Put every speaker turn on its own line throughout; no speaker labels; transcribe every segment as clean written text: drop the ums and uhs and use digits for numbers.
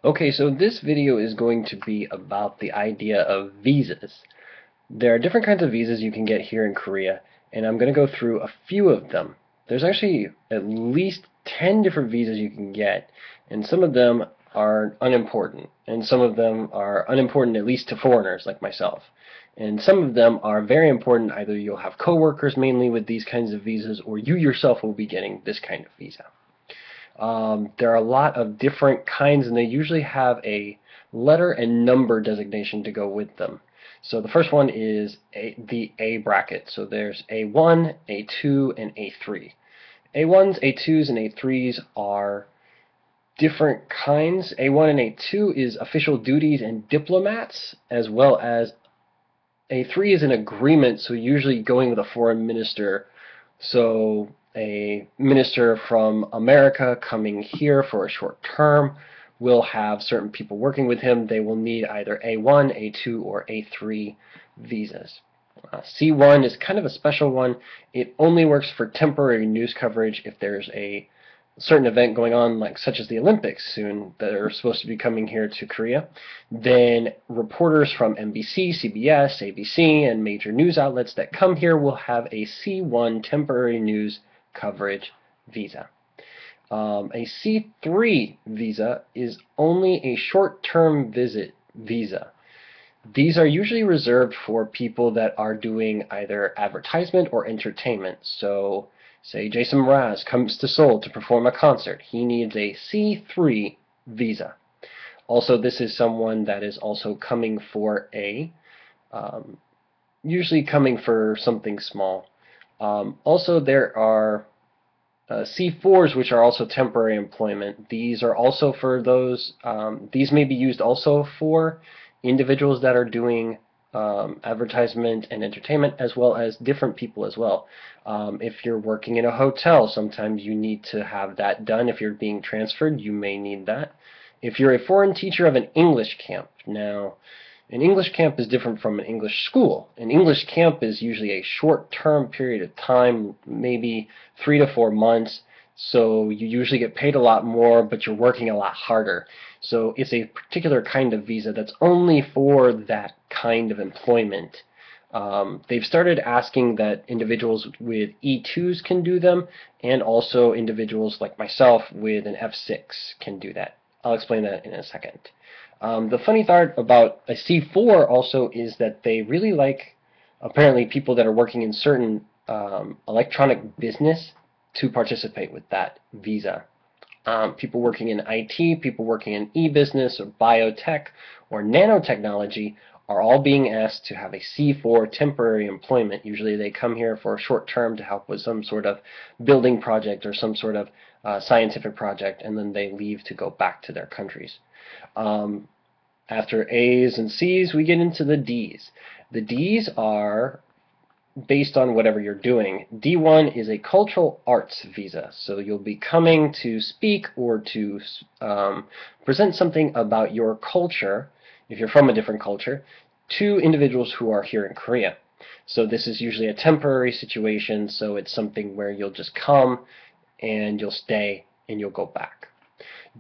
Okay, so this video is going to be about the idea of visas. There are different kinds of visas you can get here in Korea, and I'm going to go through a few of them. There's actually at least 10 different visas you can get, and some of them are unimportant, and some of them are unimportant at least to foreigners like myself. And some of them are very important. Either you'll have coworkers mainly with these kinds of visas, or you yourself will be getting this kind of visa. There are a lot of different kinds, and they usually have a letter and number designation to go with them. So the first one is the A bracket. So there's A1, A2, and A3. A1s, A2s, and A3s are different kinds. A1 and A2 is official duties and diplomats, as well as A3 is an agreement, so usually going with a foreign minister. So a minister from America coming here for a short term will have certain people working with him. They will need either A1, A2, or A3 visas. C1 is kind of a special one. It only works for temporary news coverage if there's a certain event going on, like such as the Olympics soon, that are supposed to be coming here to Korea. Then reporters from NBC, CBS, ABC, and major news outlets that come here will have a C1 temporary news coverage visa. A C3 visa is only a short-term visit visa. These are usually reserved for people that are doing either advertisement or entertainment. So say Jason Mraz comes to Seoul to perform a concert. He needs a C3 visa. Also, this is someone that is also coming for usually coming for something small. Also, there are C4s, which are also temporary employment. These are also for those, these may be used also for individuals that are doing advertisement and entertainment, as well as different people as well. If you're working in a hotel, sometimes you need to have that done. If you're being transferred, you may need that. If you're a foreign teacher of an English camp, now an English camp is different from an English school. An English camp is usually a short-term period of time, maybe 3 to 4 months, so you usually get paid a lot more, but you're working a lot harder. So it's a particular kind of visa that's only for that kind of employment. They've started asking that individuals with E2s can do them, and also individuals like myself with an F6 can do that. I'll explain that in a second. The funny part about a C4 also is that they really like, apparently, people that are working in certain electronic business to participate with that visa. People working in IT, people working in e-business or biotech or nanotechnology are all being asked to have a C4 temporary employment. Usually they come here for a short term to help with some sort of building project or some sort of scientific project, and then they leave to go back to their countries. After A's and C's, we get into the D's. The D's are based on whatever you're doing. D1 is a cultural arts visa, so you'll be coming to speak or to present something about your culture, if you're from a different culture, to individuals who are here in Korea. So this is usually a temporary situation, so it's something where you'll just come and you'll stay and you'll go back.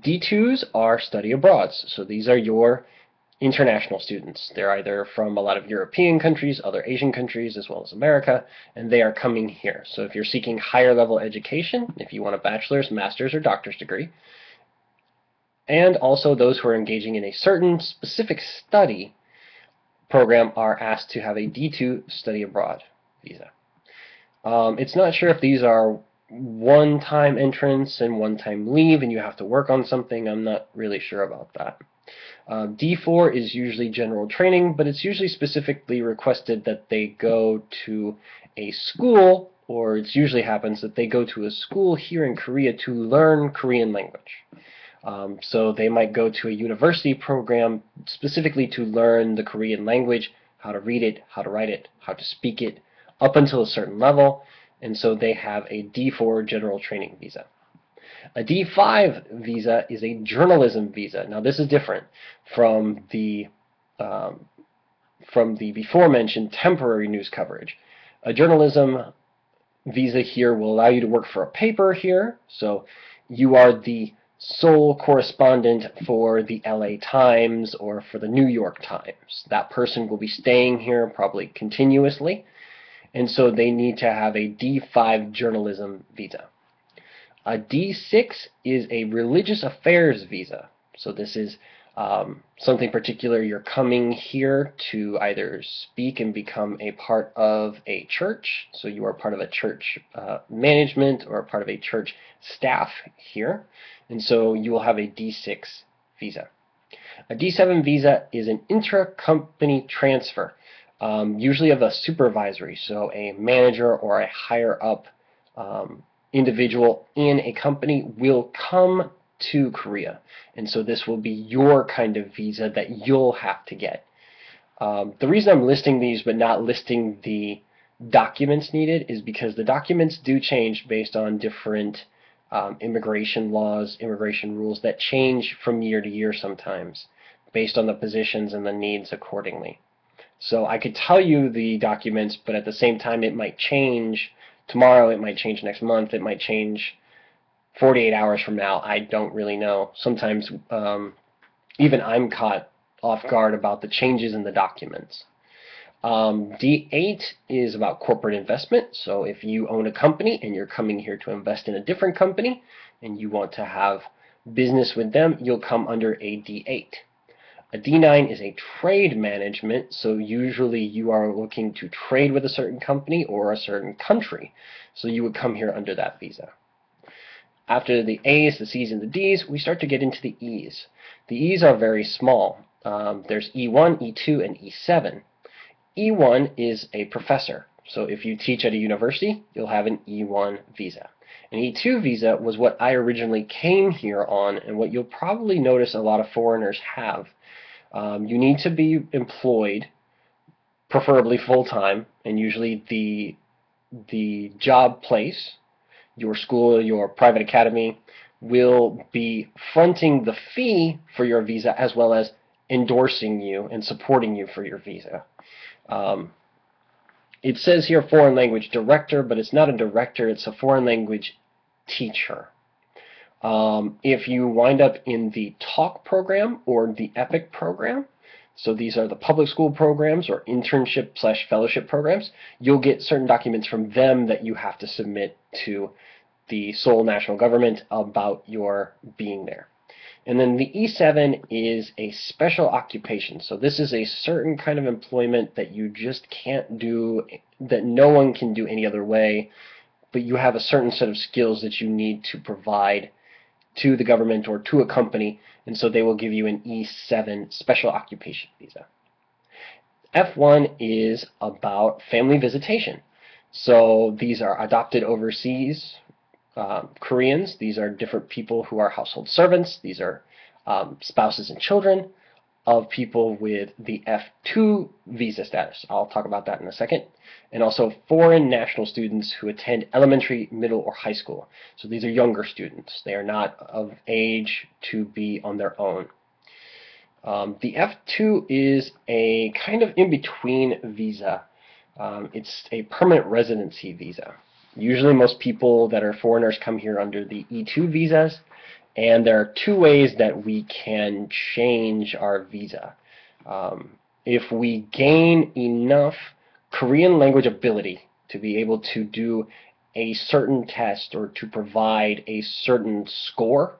D2s are study abroads, so these are your international students. They're either from a lot of European countries, other Asian countries, as well as America, and they are coming here. So if you're seeking higher level education, if you want a bachelor's, master's, or doctor's degree, and also those who are engaging in a certain specific study program are asked to have a D2 study abroad visa. It's not sure if these are one-time entrance and one-time leave and you have to work on something. I'm not really sure about that. D4 is usually general training, but it's usually specifically requested that they go to a school, or it usually happens that they go to a school here in Korea to learn Korean language. So they might go to a university program specifically to learn the Korean language, how to read it, how to write it, how to speak it, up until a certain level, and so they have a D4 general training visa. A D5 visa is a journalism visa. Now this is different from the before mentioned temporary news coverage. A journalism visa here will allow you to work for a paper here, so you are the sole correspondent for the LA Times or for the New York Times. That person will be staying here probably continuously, and so they need to have a D5 journalism visa. A D6 is a religious affairs visa. So this is something particular. You're coming here to either speak and become a part of a church. So you are part of a church management or a part of a church staff here. And so you will have a D6 visa. A D7 visa is an intra-company transfer, usually of a supervisory, so a manager or a higher up individual in a company will come to Korea, and so this will be your kind of visa that you'll have to get. The reason I'm listing these but not listing the documents needed is because the documents do change based on different immigration laws, immigration rules that change from year to year sometimes based on the positions and the needs accordingly. So I could tell you the documents, but at the same time it might change tomorrow, it might change next month, it might change 48 hours from now. I don't really know. Sometimes even I'm caught off guard about the changes in the documents. D8 is about corporate investment. So if you own a company and you're coming here to invest in a different company and you want to have business with them, you'll come under a D8. A D9 is a trade management, so usually you are looking to trade with a certain company or a certain country, so you would come here under that visa. After the A's, the C's, and the D's, we start to get into the E's. The E's are very small. There's E1, E2, and E7. E1 is a professor, so if you teach at a university, you'll have an E1 visa. An E2 visa was what I originally came here on, and what you'll probably notice a lot of foreigners have. You need to be employed, preferably full-time, and usually the job place, your school, your private academy, will be fronting the fee for your visa as well as endorsing you and supporting you for your visa. It says here foreign language director, but it's not a director, it's a foreign language teacher. If you wind up in the talk program or the EPIC program, so these are the public school programs or internship/fellowship programs, you'll get certain documents from them that you have to submit to the Seoul national government about your being there. And then the E7 is a special occupation. So this is a certain kind of employment that you just can't do, that no one can do any other way, but you have a certain set of skills that you need to provide to the government or to a company, and so they will give you an E7 special occupation visa. F1 is about family visitation. So these are adopted overseas Koreans. These are different people who are household servants. These are spouses and children of people with the F2 visa status. I'll talk about that in a second. And also foreign national students who attend elementary, middle, or high school. So these are younger students. They are not of age to be on their own. The F2 is a kind of in-between visa. It's a permanent residency visa. Usually most people that are foreigners come here under the E2 visas, and there are two ways that we can change our visa. If we gain enough Korean language ability to be able to do a certain test or to provide a certain score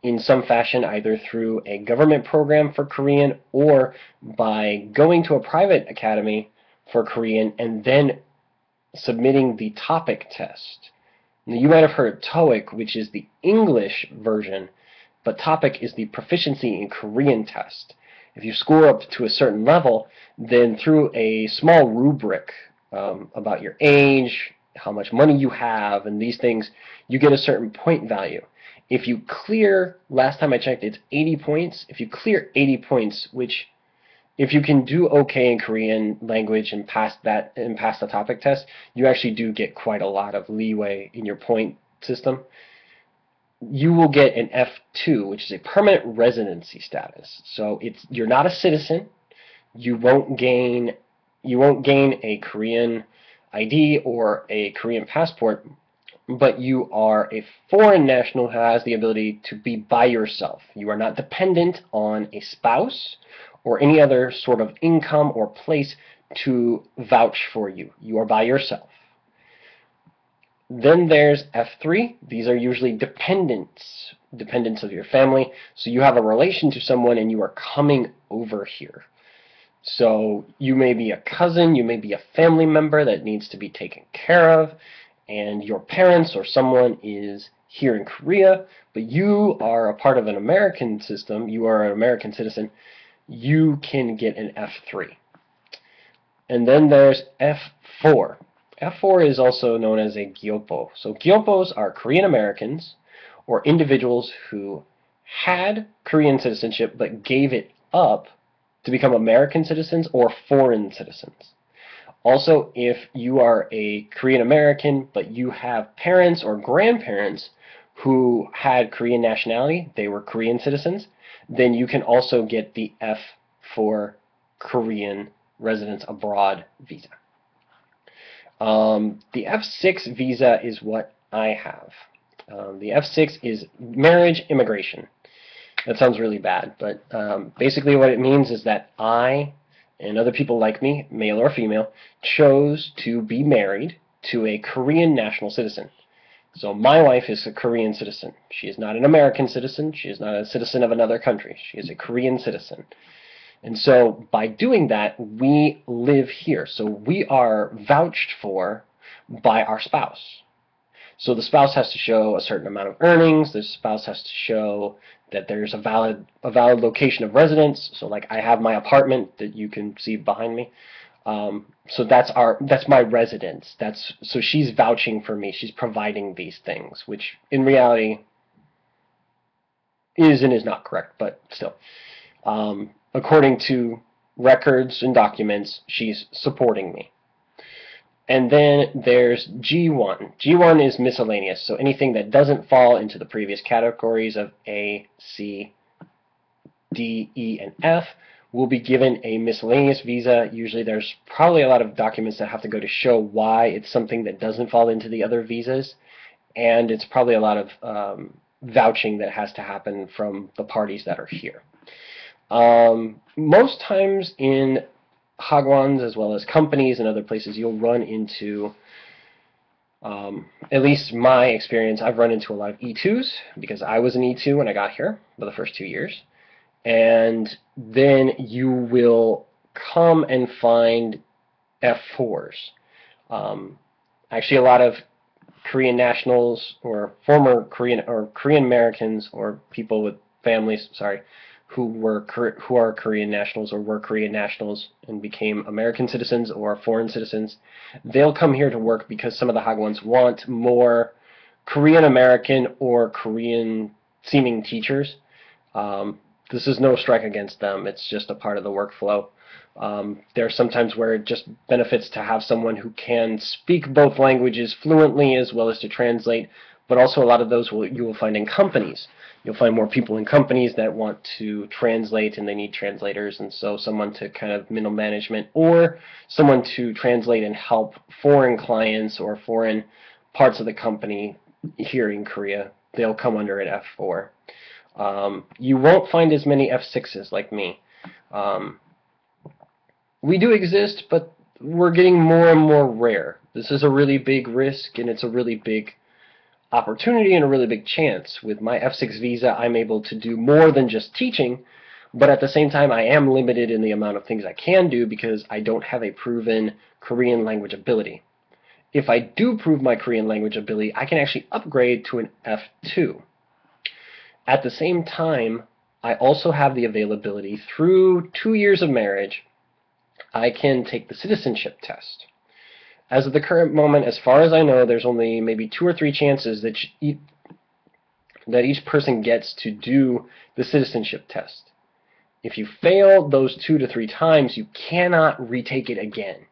in some fashion, either through a government program for Korean or by going to a private academy for Korean and then submitting the TOPIK test. Now, you might have heard of TOEIC, which is the English version, but TOPIK is the proficiency in Korean test. If you score up to a certain level, then through a small rubric about your age, how much money you have, and these things, you get a certain point value. If you clear, last time I checked, it's 80 points. If you clear 80 points, which if you can do okay in Korean language and pass that and pass the TOPIK test, you actually do get quite a lot of leeway in your point system. You will get an F2, which is a permanent residency status. So you're not a citizen. You won't gain a Korean ID or a Korean passport, but you are a foreign national who has the ability to be by yourself. You are not dependent on a spouse or any other sort of income or place to vouch for you. You are by yourself. Then there's F3. These are usually dependents of your family. So you have a relation to someone and you are coming over here. So you may be a cousin, you may be a family member that needs to be taken care of, and your parents or someone is here in Korea, but you are a part of an American system, you are an American citizen, you can get an F3. And then there's F4. F4 is also known as a gyopo. So gyopos are Korean Americans or individuals who had Korean citizenship but gave it up to become American citizens or foreign citizens. Also, if you are a Korean American but you have parents or grandparents who had Korean nationality, they were Korean citizens, then you can also get the F for Korean residence abroad visa. The F6 visa is what I have. The F6 is marriage immigration. That sounds really bad, but basically what it means is that I and other people like me, male or female, chose to be married to a Korean national citizen. So my wife is a Korean citizen. She is not an American citizen. She is not a citizen of another country. She is a Korean citizen. And so by doing that, we live here. So we are vouched for by our spouse. So the spouse has to show a certain amount of earnings. The spouse has to show that there's a valid location of residence. So like I have my apartment that you can see behind me. So that's my residence. So she's vouching for me. She's providing these things, which in reality is and is not correct, but still. According to records and documents, she's supporting me. And then there's G1. G1 is miscellaneous, so anything that doesn't fall into the previous categories of A, C, D, E, and F will be given a miscellaneous visa. Usually there's probably a lot of documents that have to go to show why it's something that doesn't fall into the other visas, and it's probably a lot of vouching that has to happen from the parties that are here. Most times in hagwons as well as companies and other places, you'll run into, at least my experience, I've run into a lot of E2s because I was an E2 when I got here for the first 2 years. And then you will come and find F4s. Actually, a lot of Korean nationals or former Korean or Korean Americans or people with families, who are Korean nationals or were Korean nationals and became American citizens or foreign citizens, they'll come here to work because some of the hagwons want more Korean American or Korean seeming teachers. This is no strike against them. It's just a part of the workflow. There are sometimes where it just benefits to have someone who can speak both languages fluently as well as to translate, but also a lot of those you will find in companies. You'll find more people in companies that want to translate and they need translators, and so someone to kind of middle management or someone to translate and help foreign clients or foreign parts of the company here in Korea. They'll come under an F4. You won't find as many F6s like me. We do exist, but we're getting more and more rare. This is a really big risk, and it's a really big opportunity and a really big chance. With my F6 visa, I'm able to do more than just teaching, but at the same time, I am limited in the amount of things I can do because I don't have a proven Korean language ability. If I do prove my Korean language ability, I can actually upgrade to an F2. At the same time, I also have the availability through 2 years of marriage, I can take the citizenship test. As of the current moment, as far as I know, there's only maybe 2 or 3 chances that each person gets to do the citizenship test. If you fail those 2 to 3 times, you cannot retake it again.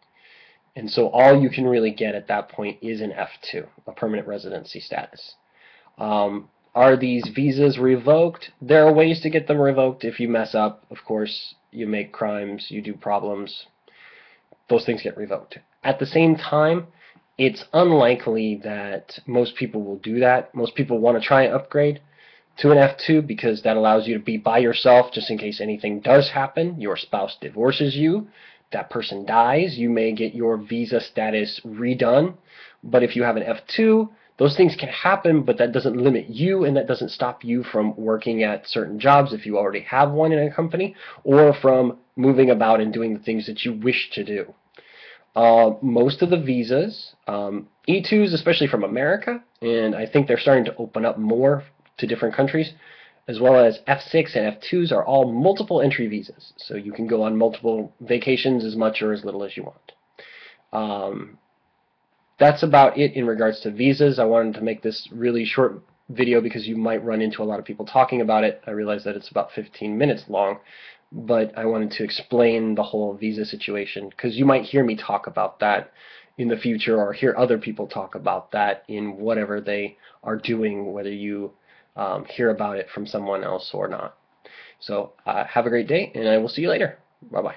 And so all you can really get at that point is an F2, a permanent residency status. Are these visas revoked? There are ways to get them revoked if you mess up. Of course, you make crimes, you do problems. Those things get revoked. At the same time, it's unlikely that most people will do that. Most people want to try and upgrade to an F2 because that allows you to be by yourself just in case anything does happen. Your spouse divorces you, that person dies, you may get your visa status redone. But if you have an F2, those things can happen, but that doesn't limit you, and that doesn't stop you from working at certain jobs if you already have one in a company, or from moving about and doing the things that you wish to do. Most of the visas, E2s, especially from America, and I think they're starting to open up more to different countries, as well as F6 and F2s are all multiple entry visas. So you can go on multiple vacations as much or as little as you want. That's about it in regards to visas. I wanted to make this really short video because you might run into a lot of people talking about it. I realize that it's about 15 minutes long, but I wanted to explain the whole visa situation because you might hear me talk about that in the future or hear other people talk about that in whatever they are doing, whether you hear about it from someone else or not. So have a great day, and I will see you later. Bye-bye.